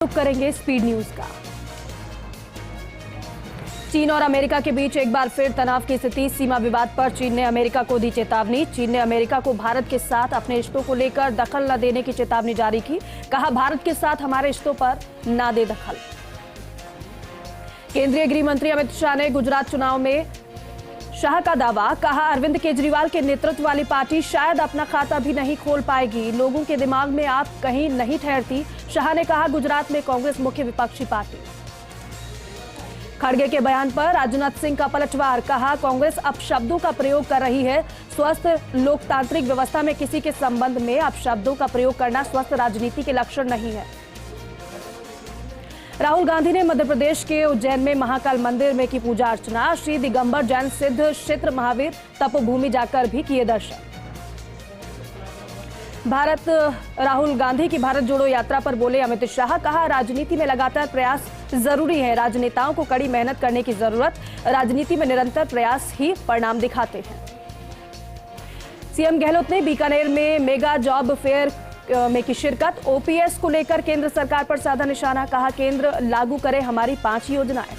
रुक करेंगे speed news का। चीन और अमेरिका के बीच एक बार फिर तनाव की स्थिति। सीमा विवाद पर चीन ने अमेरिका को दी चेतावनी। चीन ने अमेरिका को भारत के साथ अपने रिश्तों को लेकर दखल न देने की चेतावनी जारी की। कहा, भारत के साथ हमारे रिश्तों पर ना दे दखल। केंद्रीय गृह मंत्री अमित शाह ने गुजरात चुनाव में शाह का दावा। कहा, अरविंद केजरीवाल के नेतृत्व वाली पार्टी शायद अपना खाता भी नहीं खोल पाएगी। लोगों के दिमाग में आप कहीं नहीं ठहरती। शाह ने कहा, गुजरात में कांग्रेस मुख्य विपक्षी पार्टी। खड़गे के बयान पर राजनाथ सिंह का पलटवार। कहा, कांग्रेस अपशब्दों का प्रयोग कर रही है। स्वस्थ लोकतांत्रिक व्यवस्था में किसी के संबंध में अपशब्दों का प्रयोग करना स्वस्थ राजनीति के लक्षण नहीं है। राहुल गांधी ने मध्य प्रदेश के उज्जैन में महाकाल मंदिर में की पूजा अर्चना। श्री दिगंबर जैन सिद्ध क्षेत्र महावीर तपोभूमि जाकर भी किए दर्शन। राहुल गांधी की भारत जोड़ो यात्रा पर बोले अमित शाह। कहा, राजनीति में लगातार प्रयास जरूरी है। राजनेताओं को कड़ी मेहनत करने की जरूरत। राजनीति में निरंतर प्रयास ही परिणाम दिखाते हैं। सीएम गहलोत ने बीकानेर में मेगा जॉब फेयर में की शिरकत। ओपीएस को लेकर केंद्र सरकार पर साधा निशाना। कहा, केंद्र लागू करे हमारी 5 योजनाएं।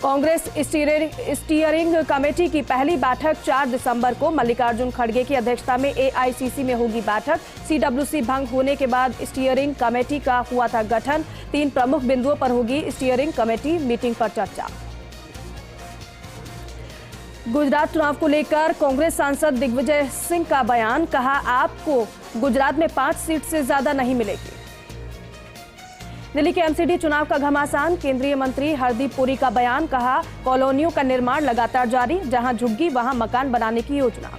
कांग्रेस स्टीयरिंग कमेटी की पहली बैठक 4 दिसंबर को मल्लिकार्जुन खड़गे की अध्यक्षता में एआईसीसी में होगी बैठक। सीडब्ल्यूसी भंग होने के बाद स्टीयरिंग कमेटी का हुआ था गठन। 3 प्रमुख बिंदुओं पर होगी स्टीयरिंग कमेटी मीटिंग पर चर्चा। गुजरात चुनाव को लेकर कांग्रेस सांसद दिग्विजय सिंह का बयान। कहा, आपको गुजरात में 5 सीट से ज्यादा नहीं मिलेगी। दिल्ली के एमसीडी चुनाव का घमासान। केंद्रीय मंत्री हरदीप पुरी का बयान। कहा, कॉलोनियों का निर्माण लगातार जारी। जहां झुग्गी वहां मकान बनाने की योजना।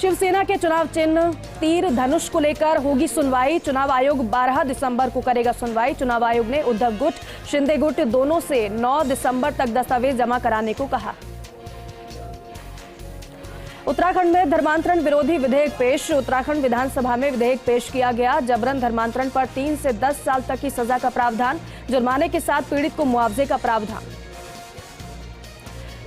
शिवसेना के चुनाव चिन्ह तीर धनुष को लेकर होगी सुनवाई। चुनाव आयोग 12 दिसंबर को करेगा सुनवाई। चुनाव आयोग ने उद्धव गुट, शिंदे गुट दोनों से 9 दिसंबर तक दस्तावेज जमा कराने को कहा। उत्तराखंड में धर्मांतरण विरोधी विधेयक पेश। उत्तराखंड विधानसभा में विधेयक पेश किया गया। जबरन धर्मांतरण पर 3 से 10 साल तक की सजा का प्रावधान। जुर्माने के साथ पीड़ित को मुआवजे का प्रावधान।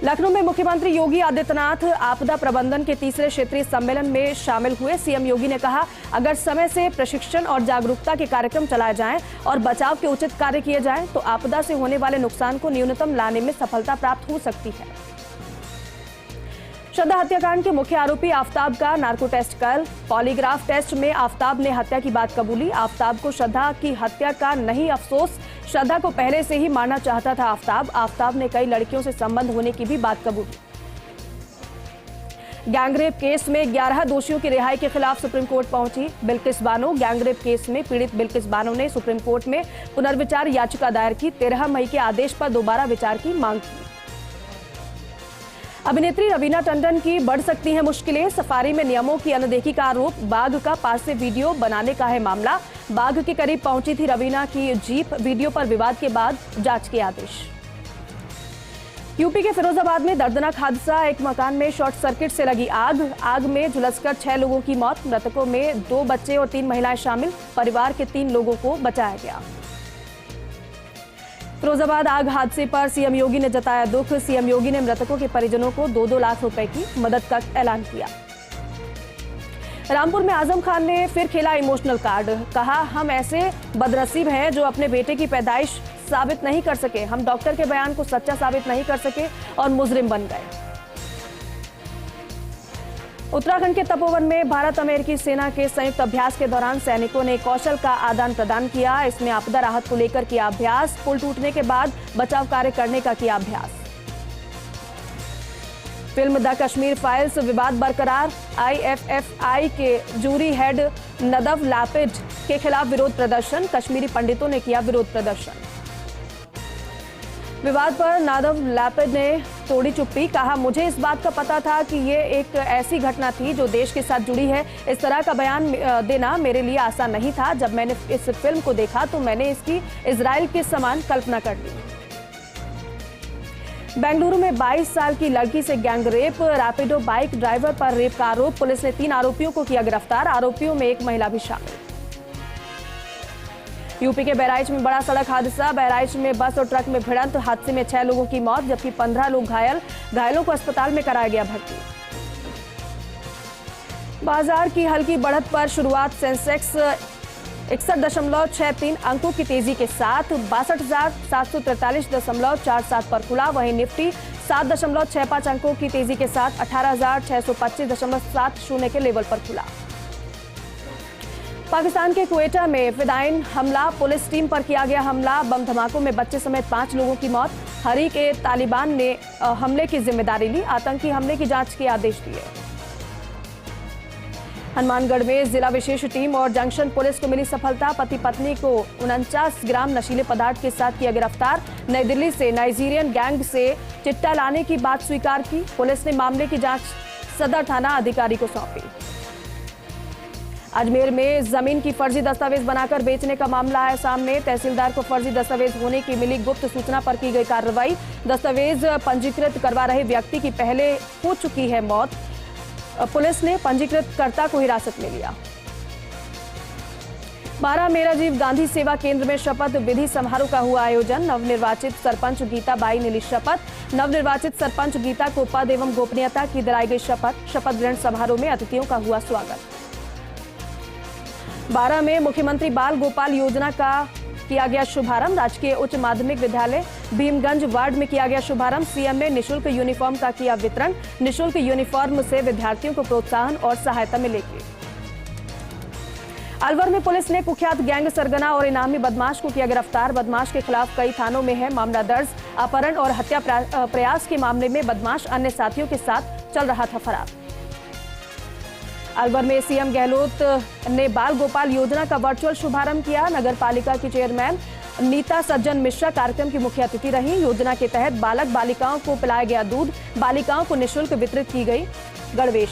लखनऊ में मुख्यमंत्री योगी आदित्यनाथ आपदा प्रबंधन के 3रे क्षेत्रीय सम्मेलन में शामिल हुए। सीएम योगी ने कहा, अगर समय से प्रशिक्षण और जागरूकता के कार्यक्रम चलाए जाएं और बचाव के उचित कार्य किए जाएं तो आपदा से होने वाले नुकसान को न्यूनतम लाने में सफलता प्राप्त हो सकती है। श्रद्धा हत्याकांड के मुख्य आरोपी आफताब का नार्को टेस्ट कल। पॉलीग्राफ टेस्ट में आफताब ने हत्या की बात कबूली। आफताब को श्रद्धा की हत्या का नहीं अफसोस। श्रद्धा को पहले से ही मारना चाहता था आफताब। आफताब ने कई लड़कियों से संबंध होने की भी बात कबूली। गैंगरेप केस में 11 दोषियों की रिहाई के खिलाफ सुप्रीम कोर्ट पहुंची बिल्किस बानो। गैंगरेप केस में पीड़ित बिल्किस बानो ने सुप्रीम कोर्ट में पुनर्विचार याचिका दायर की। 13 मई के आदेश पर दोबारा विचार की मांग की। अभिनेत्री रवीना टंडन की बढ़ सकती हैं मुश्किलें। सफारी में नियमों की अनदेखी का आरोप। बाघ का पास से वीडियो बनाने का है मामला। बाघ के करीब पहुंची थी रवीना की जीप। वीडियो पर विवाद के बाद जांच के आदेश। यूपी के फिरोजाबाद में दर्दनाक हादसा। एक मकान में शॉर्ट सर्किट से लगी आग। आग में झुलसकर 6 लोगों की मौत। मृतकों में 2 बच्चे और 3 महिलाएं शामिल। परिवार के 3 लोगों को बचाया गया। फिरोजाबाद आग हादसे पर सीएम योगी ने जताया दुख। सीएम योगी ने मृतकों के परिजनों को 2-2 लाख रुपए की मदद का ऐलान किया। रामपुर में आजम खान ने फिर खेला इमोशनल कार्ड। कहा, हम ऐसे बदनसीब हैं जो अपने बेटे की पैदाइश साबित नहीं कर सके। हम डॉक्टर के बयान को सच्चा साबित नहीं कर सके और मुजरिम बन गए। उत्तराखंड के तपोवन में भारत अमेरिकी सेना के संयुक्त अभ्यास के दौरान सैनिकों ने कौशल का आदान प्रदान किया। इसमें आपदा राहत को लेकर किया अभ्यास। पुल टूटने के बाद बचाव कार्य करने का किया अभ्यास। फिल्म द कश्मीर फाइल्स विवाद बरकरार। आईएफएफआई के जूरी हेड नदव लैपिड के खिलाफ विरोध प्रदर्शन। कश्मीरी पंडितों ने किया विरोध प्रदर्शन। विवाद पर नादव लैपिड ने तोड़ी चुप्पी। कहा, मुझे इस बात का पता था कि ये एक ऐसी घटना थी जो देश के साथ जुड़ी है। इस तरह का बयान देना मेरे लिए आसान नहीं था। जब मैंने इस फिल्म को देखा तो मैंने इसकी इजराइल के समान कल्पना कर ली। बेंगलुरु में 22 साल की लड़की से गैंगरेप। रैपिडो बाइक ड्राइवर पर रेप का आरोप। पुलिस ने 3 आरोपियों को किया गिरफ्तार। आरोपियों में एक महिला भी शामिल। यूपी के बहराइच में बड़ा सड़क हादसा। बहराइच में बस और ट्रक में भिड़ंत। हादसे में 6 लोगों की मौत जबकि 15 लोग घायल। घायलों को अस्पताल में कराया गया भर्ती। बाजार की हल्की बढ़त पर शुरुआत सेंसेक्स 61.63 अंकों की तेजी के साथ 62,743.47 पर खुला। वहीं निफ्टी 7.65 अंकों की तेजी के साथ 18,625.70 के लेवल पर खुला। पाकिस्तान के क्वेटा में फिदाइन हमला, पुलिस टीम पर किया गया हमला, बम धमाकों में बच्चे समेत 5 लोगों की मौत। हरीक-ए-तालिबान ने हमले की जिम्मेदारी ली, आतंकी हमले की जांच के आदेश दिए। हनुमानगढ़ में जिला विशेष टीम और जंक्शन पुलिस को मिली सफलता, पति पत्नी को 49 ग्राम नशीले पदार्थ के साथ किया गिरफ्तार। नई दिल्ली से नाइजीरियन गैंग से चिट्टा लाने की बात स्वीकार की, पुलिस ने मामले की जांच सदर थाना अधिकारी को सौंपी। अजमेर में जमीन की फर्जी दस्तावेज बनाकर बेचने का मामला आया सामने, तहसीलदार को फर्जी दस्तावेज होने की मिली गुप्त सूचना पर की गई कार्रवाई। दस्तावेज पंजीकृत करवा रहे व्यक्ति की पहले हो चुकी है मौत, पुलिस ने पंजीकृत कर्ता को हिरासत में लिया। 12 में राजीव गांधी सेवा केंद्र में शपथ विधि समारोह का हुआ आयोजन, नवनिर्वाचित सरपंच गीता बाई ने ली शपथ। नवनिर्वाचित सरपंच गीता को पद एवं गोपनीयता की दिलाई गई शपथ। शपथ ग्रहण समारोह में अतिथियों का हुआ स्वागत। 12 में मुख्यमंत्री बाल गोपाल योजना का किया गया शुभारंभ, राजकीय उच्च माध्यमिक विद्यालय भीमगंज वार्ड में किया गया शुभारंभ। सीएम ने निशुल्क यूनिफॉर्म का किया वितरण, निशुल्क यूनिफॉर्म से विद्यार्थियों को प्रोत्साहन और सहायता मिलेगी। अलवर में पुलिस ने कुख्यात गैंग सरगना और इनामी बदमाश को किया गिरफ्तार, बदमाश के खिलाफ कई थानों में है मामला दर्ज। अपहरण और हत्या प्रयास के मामले में बदमाश अन्य साथियों के साथ चल रहा था फरार। अलवर में सीएम गहलोत ने बाल गोपाल योजना का वर्चुअल शुभारंभ किया, नगर पालिका की चेयरमैन नीता सज्जन मिश्रा कार्यक्रम की मुख्य अतिथि रही। योजना के तहत बालक बालिकाओं को पिलाया गया दूध, बालिकाओं को निःशुल्क वितरित की गई गणवेश।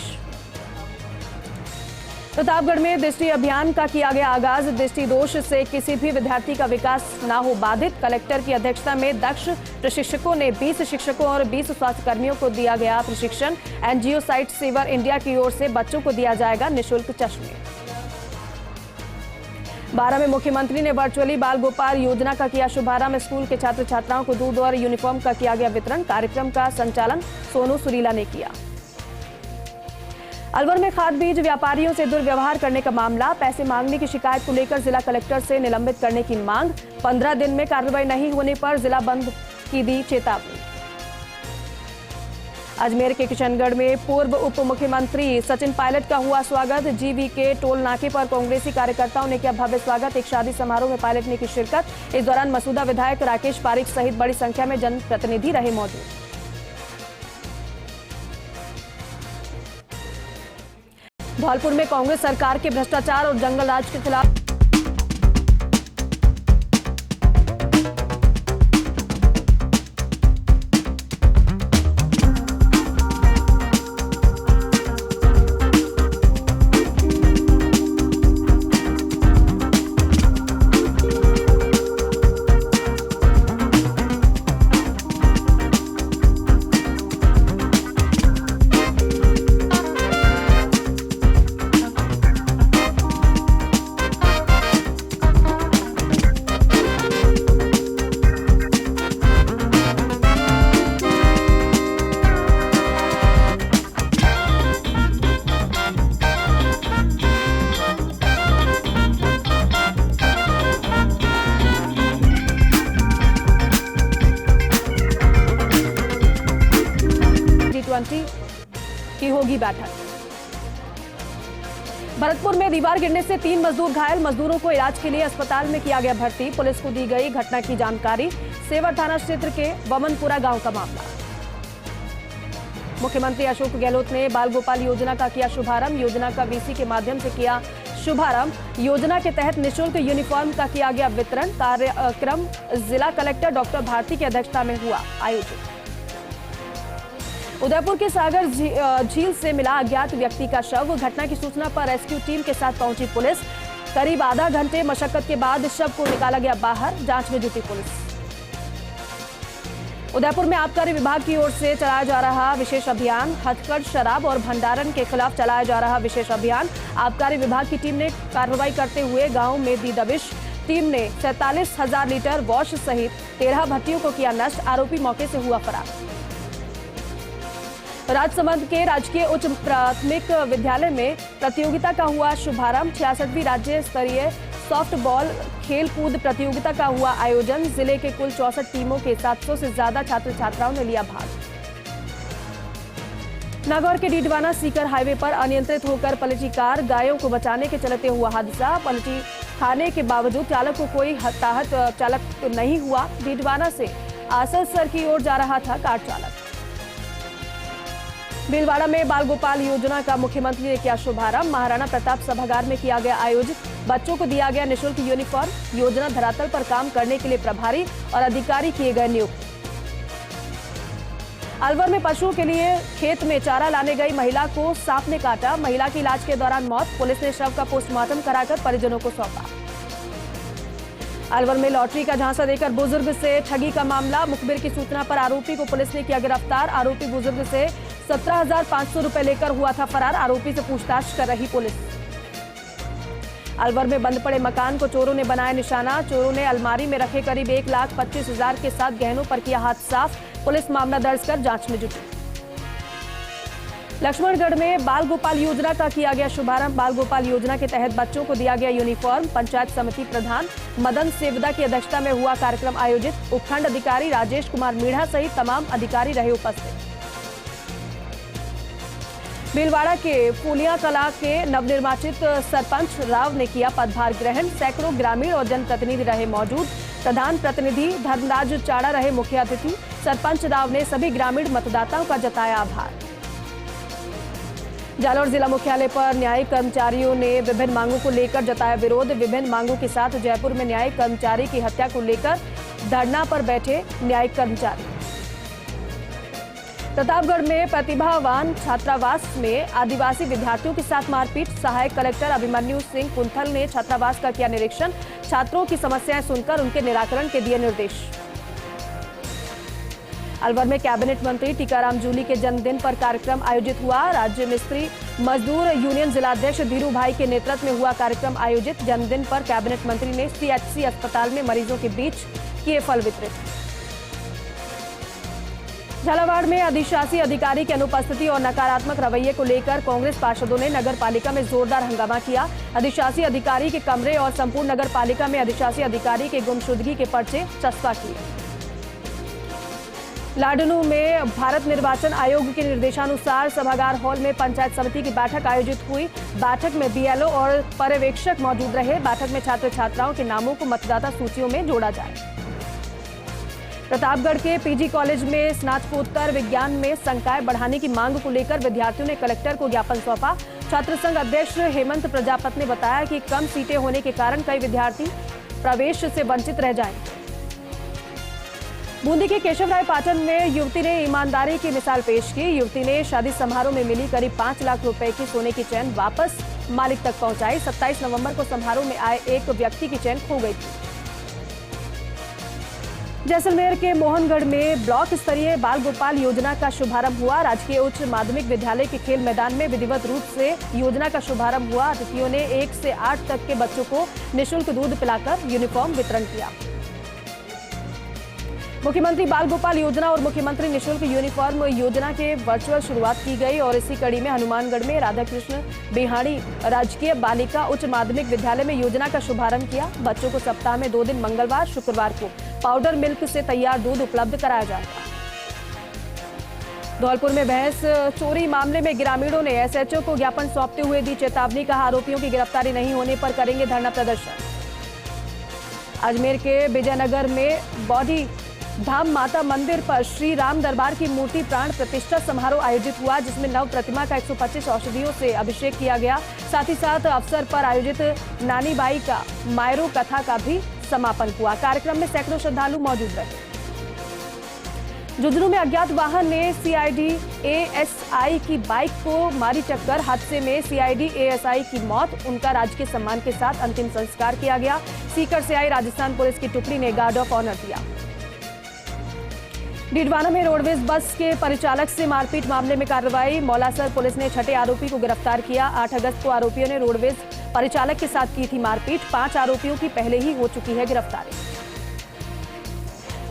प्रतापगढ़ में दृष्टि अभियान का किया गया आगाज, दृष्टि दोष से किसी भी विद्यार्थी का विकास न हो बाधित। कलेक्टर की अध्यक्षता में दक्ष प्रशिक्षकों ने 20 शिक्षकों और 20 स्वास्थ्यकर्मियों को दिया गया प्रशिक्षण। एनजीओ साइट सेवर इंडिया की ओर से बच्चों को दिया जाएगा निःशुल्क चश्मे। 12 में मुख्यमंत्री ने वर्चुअली बाल गोपाल योजना का किया शुभारंभ, स्कूल के छात्र छात्राओं को दूध और यूनिफॉर्म का किया गया वितरण। कार्यक्रम का संचालन सोनू सुरीला ने किया। अलवर में खाद बीज व्यापारियों से दुर्व्यवहार करने का मामला, पैसे मांगने की शिकायत को लेकर जिला कलेक्टर से निलंबित करने की मांग। 15 दिन में कार्रवाई नहीं होने पर जिला बंद की दी चेतावनी। अजमेर के किशनगढ़ में पूर्व उप मुख्यमंत्री सचिन पायलट का हुआ स्वागत, जीवीके टोल नाके पर कांग्रेसी कार्यकर्ताओं ने किया भव्य स्वागत। एक शादी समारोह में पायलट ने की शिरकत, इस दौरान मसूदा विधायक राकेश पारीक सहित बड़ी संख्या में जनप्रतिनिधि रहे मौजूद। धौलपुर में कांग्रेस सरकार के भ्रष्टाचार और जंगल राज के खिलाफ की होगी बैठक। भरतपुर में दीवार गिरने से 3 मजदूर घायल, मजदूरों को इलाज के लिए अस्पताल में किया गया भर्ती, पुलिस को दी गई घटना की जानकारी। सेवर थाना क्षेत्र के वमनपुरा गांव का मामला। मुख्यमंत्री अशोक गहलोत ने बाल गोपाल योजना का किया शुभारंभ, योजना का वीसी के माध्यम से किया शुभारंभ। योजना के तहत निःशुल्क यूनिफॉर्म का किया गया वितरण। कार्यक्रम जिला कलेक्टर डॉक्टर भारती की अध्यक्षता में हुआ आयोजित। उदयपुर के सागर झील से मिला अज्ञात व्यक्ति का शव, घटना की सूचना पर रेस्क्यू टीम के साथ पहुंची पुलिस। करीब आधा घंटे मशक्कत के बाद शव को निकाला गया बाहर, जांच में जुटी पुलिस। उदयपुर में आबकारी विभाग की ओर से चलाया जा रहा विशेष अभियान, हथकढ़ शराब और भंडारण के खिलाफ चलाया जा रहा विशेष अभियान। आबकारी विभाग की टीम ने कार्रवाई करते हुए गांव में दी दबिश। टीम ने 47,000 लीटर वॉश सहित 13 भट्टियों को किया नष्ट, आरोपी मौके से हुआ फरार। राजसमंद के राजकीय उच्च प्राथमिक विद्यालय में प्रतियोगिता का हुआ शुभारंभ। 66वीं राज्य स्तरीय सॉफ्ट बॉल खेल कूद प्रतियोगिता का हुआ आयोजन। जिले के कुल 64 टीमों के 700 से ज्यादा छात्र छात्राओं ने लिया भाग। नागौर के डीडवाना सीकर हाईवे पर अनियंत्रित होकर पलटी कार, गायों को बचाने के चलते हुआ हादसा। पलटी खाने के बावजूद चालक को कोई हताहत चालक नहीं हुआ। डीडवाना से आसलसर की ओर जा रहा था कार चालक। भीलवाड़ा में बाल गोपाल योजना का मुख्यमंत्री ने किया शुभारंभ। महाराणा प्रताप सभागार में किया गया आयोजित। बच्चों को दिया गया निःशुल्क यूनिफॉर्म। योजना धरातल पर काम करने के लिए प्रभारी और अधिकारी किए गए नियुक्त। अलवर में पशुओं के लिए खेत में चारा लाने गई महिला को सांप ने काटा। महिला की इलाज के दौरान मौत। पुलिस ने शव का पोस्टमार्टम कराकर परिजनों को सौंपा। अलवर में लॉटरी का झांसा देकर बुजुर्ग से ठगी का मामला। मुखबिर की सूचना पर आरोपी को पुलिस ने किया गिरफ्तार। आरोपी बुजुर्ग से 17,500 रुपए लेकर हुआ था फरार। आरोपी से पूछताछ कर रही पुलिस। अलवर में बंद पड़े मकान को चोरों ने बनाया निशाना। चोरों ने अलमारी में रखे करीब 1,25,000 के साथ गहनों पर किया हाथ साफ। पुलिस मामला दर्ज कर जांच में जुटी। लक्ष्मणगढ़ में बाल गोपाल योजना का किया गया शुभारंभ। बाल गोपाल योजना के तहत बच्चों को दिया गया यूनिफॉर्म। पंचायत समिति प्रधान मदन सेवदा की अध्यक्षता में हुआ कार्यक्रम आयोजित। उपखंड अधिकारी राजेश कुमार मीणा सहित तमाम अधिकारी रहे उपस्थित। भीलवाड़ा के फूलिया कला के नवनिर्वाचित सरपंच राव ने किया पदभार ग्रहण। सैकड़ों ग्रामीण और जनप्रतिनिधि रहे मौजूद। प्रधान प्रतिनिधि धर्मराज चाड़ा रहे मुख्य अतिथि। सरपंच राव ने सभी ग्रामीण मतदाताओं का जताया आभार। जालौर जिला मुख्यालय पर न्यायिक कर्मचारियों ने विभिन्न मांगों को लेकर जताया विरोध। विभिन्न मांगों के साथ जयपुर में न्यायिक कर्मचारी की हत्या को लेकर धरना पर बैठे न्यायिक कर्मचारी। प्रतापगढ़ में प्रतिभावान छात्रावास में आदिवासी विद्यार्थियों के साथ मारपीट। सहायक कलेक्टर अभिमन्यु सिंह कुंथल ने छात्रावास का किया निरीक्षण। छात्रों की समस्याएं सुनकर उनके निराकरण के दिए निर्देश। अलवर में कैबिनेट मंत्री टीकाराम जूली के जन्मदिन पर कार्यक्रम आयोजित हुआ। राज्य मिस्त्री मजदूर यूनियन जिलाध्यक्ष धीरू भाई के नेतृत्व में हुआ कार्यक्रम आयोजित। जन्मदिन पर कैबिनेट मंत्री ने सीएचसी अस्पताल में मरीजों के बीच किए फल वितरित। झालावाड़ में अधिशासी अधिकारी की अनुपस्थिति और नकारात्मक रवैये को लेकर कांग्रेस पार्षदों ने नगर पालिका में जोरदार हंगामा किया। अधिशासी अधिकारी के कमरे और संपूर्ण नगर पालिका में अधिशासी अधिकारी के गुमशुदगी के पर्चे चस्पा किए। लाडनू में भारत निर्वाचन आयोग के निर्देशानुसार सभागार हॉल में पंचायत समिति की बैठक आयोजित हुई। बैठक में बीएलओ और पर्यवेक्षक मौजूद रहे। बैठक में छात्र छात्राओं के नामों को मतदाता सूचियों में जोड़ा जाए। प्रतापगढ़ के पीजी कॉलेज में स्नातकोत्तर विज्ञान में संकाय बढ़ाने की मांग को लेकर विद्यार्थियों ने कलेक्टर को ज्ञापन सौंपा। छात्र संघ अध्यक्ष हेमंत प्रजापत ने बताया कि कम सीटें होने के कारण कई विद्यार्थी प्रवेश से वंचित रह जाएंगे। बूंदी के केशवराय पाटन में युवती ने ईमानदारी की मिसाल पेश की। युवती ने शादी समारोह में मिली करीब 5 लाख रुपए की सोने की चेन वापस मालिक तक पहुंचाई। 27 नवंबर को समारोह में आए एक व्यक्ति की चेन खो गई थी। जैसलमेर के मोहनगढ़ में ब्लॉक स्तरीय बाल गोपाल योजना का शुभारंभ हुआ। राजकीय उच्च माध्यमिक विद्यालय के खेल मैदान में विधिवत रूप से योजना का शुभारंभ हुआ। अतिथियों ने 1 से 8 तक के बच्चों को निःशुल्क दूध पिलाकर यूनिफॉर्म वितरण किया। मुख्यमंत्री बाल गोपाल योजना और मुख्यमंत्री निःशुल्क यूनिफॉर्म योजना के वर्चुअल शुरुआत की गई और इसी कड़ी में हनुमानगढ़ में राधाकृष्ण बिहाड़ी राजकीय बालिका उच्च माध्यमिक विद्यालय में योजना का शुभारंभ किया। बच्चों को सप्ताह में 2 दिन मंगलवार शुक्रवार को पाउडर मिल्क से तैयार दूध उपलब्ध कराया जाएगा। धौलपुर में भैंस चोरी मामले में ग्रामीणों ने एसएचओ को ज्ञापन सौंपते हुए दी चेतावनी। कहा आरोपियों की गिरफ्तारी नहीं होने पर करेंगे धरना प्रदर्शन। अजमेर के विजयनगर में बौद्धि धाम माता मंदिर पर श्री राम दरबार की मूर्ति प्राण प्रतिष्ठा समारोह आयोजित हुआ, जिसमें नव प्रतिमा का 125 औषधियों से अभिषेक किया गया। साथ ही साथ अवसर पर आयोजित नानी बाई का मायरो कथा का भी समापन हुआ। कार्यक्रम में सैकड़ों श्रद्धालु मौजूद रहे। झुंझुनू में अज्ञात वाहन ने सीआईडी एएसआई की बाइक को मारी टक्कर। हादसे में सीआईडी एएसआई की मौत। उनका राजकीय सम्मान के साथ अंतिम संस्कार किया गया। सीकर से आई राजस्थान पुलिस की टुकड़ी ने गार्ड ऑफ ऑनर दिया। डीडवाना में रोडवेज बस के परिचालक से मारपीट मामले में कार्रवाई। मौलासर पुलिस ने 6ठे आरोपी को गिरफ्तार किया। 8 अगस्त को आरोपियों ने रोडवेज परिचालक के साथ की थी मारपीट। 5 आरोपियों की पहले ही हो चुकी है गिरफ्तारी।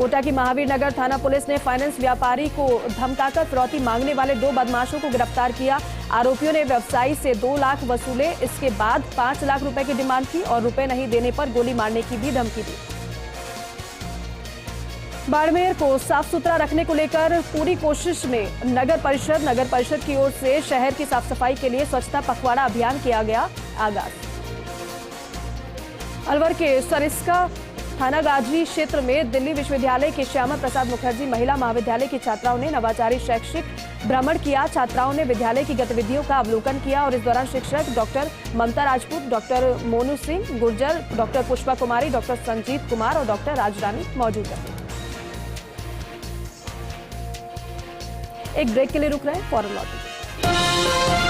कोटा की महावीर नगर थाना पुलिस ने फाइनेंस व्यापारी को धमकाकर फिरौती मांगने वाले 2 बदमाशों को गिरफ्तार किया। आरोपियों ने व्यवसायी से 2 लाख वसूले, इसके बाद 5 लाख रुपए की डिमांड की और रुपए नहीं देने पर गोली मारने की भी धमकी दी। बाड़मेर को साफ सुथरा रखने को लेकर पूरी कोशिश में नगर परिषद की ओर से शहर की साफ सफाई के लिए स्वच्छता पखवाड़ा अभियान किया गया आगाज। अलवर के सरिस्का थानागाजी क्षेत्र में दिल्ली विश्वविद्यालय के श्यामा प्रसाद मुखर्जी महिला महाविद्यालय की छात्राओं ने नवाचारी शैक्षिक भ्रमण किया। छात्राओं ने विद्यालय की गतिविधियों का अवलोकन किया और इस दौरान शिक्षक डॉक्टर ममता राजपूत, डॉक्टर मोनू सिंह गुर्जर, डॉक्टर पुष्पा कुमारी, डॉक्टर संजीत कुमार और डॉक्टर राजरानी मौजूद रहे। एक ब्रेक के लिए रुक रहे हैं, फौरन लौटेंगे।